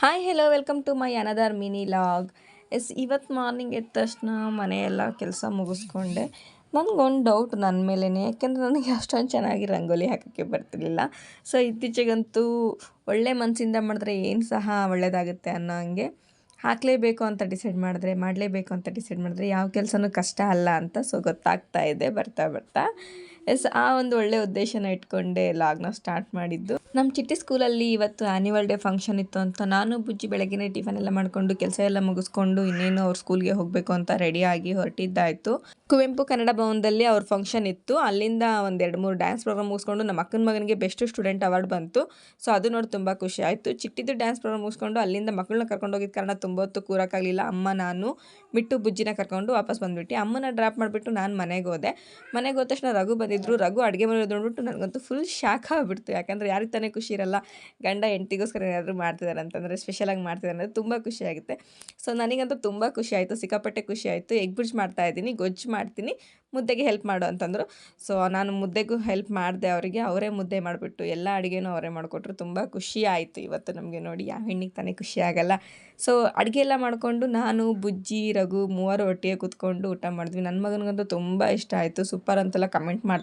Hi hello welcome to my another mini vlog. ಇವತ್ತು morning ಎದ್ದ ತಕ್ಷಣ ಮನೆಯೆಲ್ಲ ಕೆಲಸ ಮುಗಿಸ್ಕೊಂಡೆ. ನನಗೊಂದು ಡೌಟ್ ನನ್ನ ಮೇಲೇ, ಯಾಕೆಂದರೆ ನನಗೆ ಅಷ್ಟೊಂದು ಚೆನ್ನಾಗಿ ರಂಗೋಲಿ ಹಾಕೋಕ್ಕೆ ಬರ್ತಿರ್ಲಿಲ್ಲ. ಸೊ ಇತ್ತೀಚೆಗಂತೂ ಒಳ್ಳೆ ಮನಸ್ಸಿಂದ ಮಾಡಿದ್ರೆ ಏನು ಸಹ ಒಳ್ಳೆಯದಾಗುತ್ತೆ ಅನ್ನೋ ಹಂಗೆ ಹಾಕಲೇಬೇಕು ಅಂತ ಡಿಸೈಡ್ ಮಾಡಿದ್ರೆ, ಮಾಡಲೇಬೇಕು ಅಂತ ಡಿಸೈಡ್ ಮಾಡಿದ್ರೆ ಯಾವ ಕೆಲಸನೂ ಕಷ್ಟ ಅಲ್ಲ ಅಂತ ಸೊ ಗೊತ್ತಾಗ್ತಾ ಇದೆ ಬರ್ತಾ ಬರ್ತಾ. ಆ ಒಂದು ಒಳ್ಳೆ ಉದ್ದೇಶನ ಇಟ್ಕೊಂಡೆ ಲಾಗ್ನ ಸ್ಟಾರ್ಟ್ ಮಾಡಿದ್ದು. ನಮ್ಮ ಚಿಟ್ಟಿ ಸ್ಕೂಲಲ್ಲಿ ಇವತ್ತು ಆ್ಯನ್ಯುವಲ್ ಡೇ ಫಂಕ್ಷನ್ ಇತ್ತು ಅಂತ ನಾನು ಬುಜ್ಜಿ ಬೆಳಗ್ಗೆನೇ ಟಿಫನ್ ಎಲ್ಲ ಮಾಡಿಕೊಂಡು ಕೆಲಸ ಎಲ್ಲ ಮುಗಿಸ್ಕೊಂಡು ಇನ್ನೇನು ಅವ್ರ ಸ್ಕೂಲ್ಗೆ ಹೋಗಬೇಕು ಅಂತ ರೆಡಿಯಾಗಿ ಹೊರಟಿದ್ದಾಯಿತು. ಕುವೆಂಪು ಕನ್ನಡ ಭವನದಲ್ಲಿ ಅವ್ರ ಫಂಕ್ಷನ್ ಇತ್ತು. ಅಲ್ಲಿಂದ ಒಂದು 2-3 ಡ್ಯಾನ್ಸ್ ಪ್ರೋಗ್ರಾಮ್ ಮುಗಿಸ್ಕೊಂಡು ನಮ್ಮ ಅಕ್ಕನ ಮಗನಿಗೆ ಬೆಸ್ಟ್ ಸ್ಟೂಡೆಂಟ್ ಅವಾರ್ಡ್ ಬಂತು. ಸೊ ಅದು ನೋಡಿ ತುಂಬ ಖುಷಿ ಆಯಿತು. ಚಿಟ್ಟಿದ್ದು ಡ್ಯಾನ್ಸ್ ಪ್ರೋಗ್ರಾಮ್ ಮುಗಿಸ್ಕೊಂಡು ಅಲ್ಲಿಂದ ಮಕ್ಕಳನ್ನ ಕರ್ಕೊಂಡು ಹೋಗಿದ್ದ ಕಾರಣ ತುಂಬ ಹೊತ್ತು ಕೂರೋಕ್ಕಾಗಲಿಲ್ಲ. ಅಮ್ಮ ನಾನು ಬಿಟ್ಟು ಬುಜ್ಜಿನ ಕರ್ಕೊಂಡು ವಾಪಸ್ ಬಂದುಬಿಟ್ಟು ಅಮ್ಮನ ಡ್ರಾಪ್ ಮಾಡಿಬಿಟ್ಟು ನಾನು ಮನೆಗೆ ಹೋದೆ. ಮನೆಗೆ ಹೋದ ತಕ್ಷಣ ರಘು ಬಂದಿದ್ದರು. ರಘು ಅಡುಗೆ ಮಾಡೋದು ನೋಡ್ಬಿಟ್ಟು ನನಗಂತೂ ಫುಲ್ ಶಾಕ್ ಆಗಿಬಿಡ್ತು. ಯಾಕಂದರೆ ಯಾರಿಗೆ ತಾನೇ ಖುಷಿ ಇರಲ್ಲ, ಗಂಡ ಹೆಂಡತಿಗೋಸ್ಕರ ಏನಾದರೂ ಮಾಡ್ತಿದ್ದಾರೆ ಅಂತಂದರೆ, ಸ್ಪೆಷಲಾಗಿ ಮಾಡ್ತಿದ್ದಾರೆ ಅಂದರೆ ತುಂಬ ಖುಷಿಯಾಗುತ್ತೆ. ಸೊ ನನಗಂತೂ ತುಂಬ ಖುಷಿ ಆಯಿತು, ಸಿಕ್ಕಾಪಟ್ಟೆ ಖುಷಿ ಆಯಿತು. ಎಗ್ ಬುರ್ಜ್ ಮಾಡ್ತಾಯಿದ್ದೀನಿ, ಗೊಜ್ಜು ಮಾಡ್ತೀನಿ, ಮುದ್ದೆಗೆ ಹೆಲ್ಪ್ ಮಾಡು ಅಂತಂದರು. ಸೊ ನಾನು ಮುದ್ದೆಗೂ ಹೆಲ್ಪ್ ಮಾಡಿದೆ ಅವರಿಗೆ. ಅವರೇ ಮುದ್ದೆ ಮಾಡಿಬಿಟ್ಟು ಎಲ್ಲ ಅಡುಗೆನೂ ಅವರೇ ಮಾಡಿಕೊಟ್ರು. ತುಂಬ ಖುಷಿ ಆಯಿತು ಇವತ್ತು ನಮಗೆ. ನೋಡಿ, ಯಾವ ಹೆಣ್ಣಿಗೆ ತಾನೇ ಖುಷಿ ಆಗಲ್ಲ. ಸೊ ಅಡುಗೆ ಎಲ್ಲ ಮಾಡಿಕೊಂಡು ನಾನು, ಬುಜ್ಜಿ, ರಘು ಮೂವರು ಒಟ್ಟಿಗೆ ಕೂತ್ಕೊಂಡು ಊಟ ಮಾಡಿದ್ವಿ. ನನ್ನ ಮಗನಿಗಂತೂ ತುಂಬ ಇಷ್ಟ ಆಯಿತು. ಸೂಪರ್ ಅಂತೆಲ್ಲ ಕಮೆಂಟ್ ಮಾಡ್ತಾ